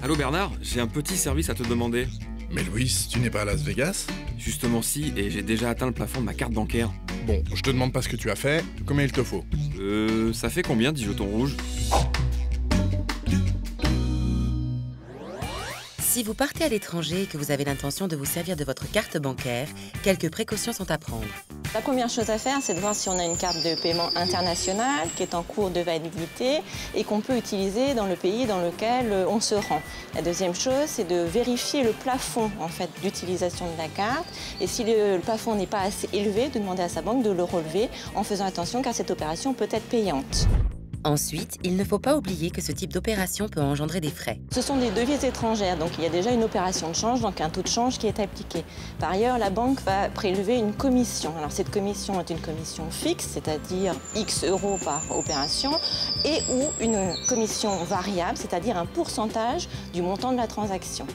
Allô Bernard, j'ai un petit service à te demander. Mais Louis, tu n'es pas à Las Vegas? Justement si, et j'ai déjà atteint le plafond de ma carte bancaire. Bon, je te demande pas ce que tu as fait, combien il te faut? Ça fait combien 10 jetons rouges? Si vous partez à l'étranger et que vous avez l'intention de vous servir de votre carte bancaire, quelques précautions sont à prendre. La première chose à faire, c'est de voir si on a une carte de paiement internationale qui est en cours de validité et qu'on peut utiliser dans le pays dans lequel on se rend. La deuxième chose, c'est de vérifier le plafond d'utilisation de la carte. Et si le plafond n'est pas assez élevé, de demander à sa banque de le relever en faisant attention car cette opération peut être payante. Ensuite, il ne faut pas oublier que ce type d'opération peut engendrer des frais. Ce sont des devises étrangères, donc il y a déjà une opération de change, donc un taux de change qui est appliqué. Par ailleurs, la banque va prélever une commission. Alors cette commission est une commission fixe, c'est-à-dire X euros par opération, et ou une commission variable, c'est-à-dire un pourcentage du montant de la transaction.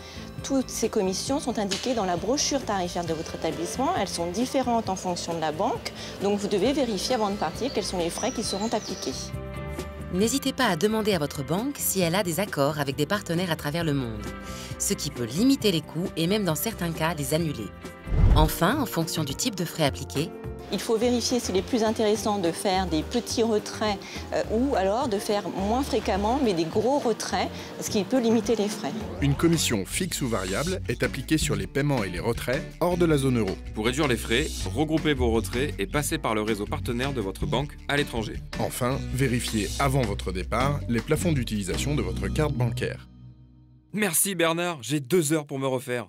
Toutes ces commissions sont indiquées dans la brochure tarifaire de votre établissement. Elles sont différentes en fonction de la banque, donc vous devez vérifier avant de partir quels sont les frais qui seront appliqués. N'hésitez pas à demander à votre banque si elle a des accords avec des partenaires à travers le monde, ce qui peut limiter les coûts et même dans certains cas les annuler. Enfin, en fonction du type de frais appliqués, il faut vérifier s'il est plus intéressant de faire des petits retraits ou alors de faire moins fréquemment mais des gros retraits, ce qui peut limiter les frais. Une commission fixe ou variable est appliquée sur les paiements et les retraits hors de la zone euro. Pour réduire les frais, regroupez vos retraits et passez par le réseau partenaire de votre banque à l'étranger. Enfin, vérifiez avant votre départ les plafonds d'utilisation de votre carte bancaire. Merci Bernard, j'ai 2 heures pour me refaire.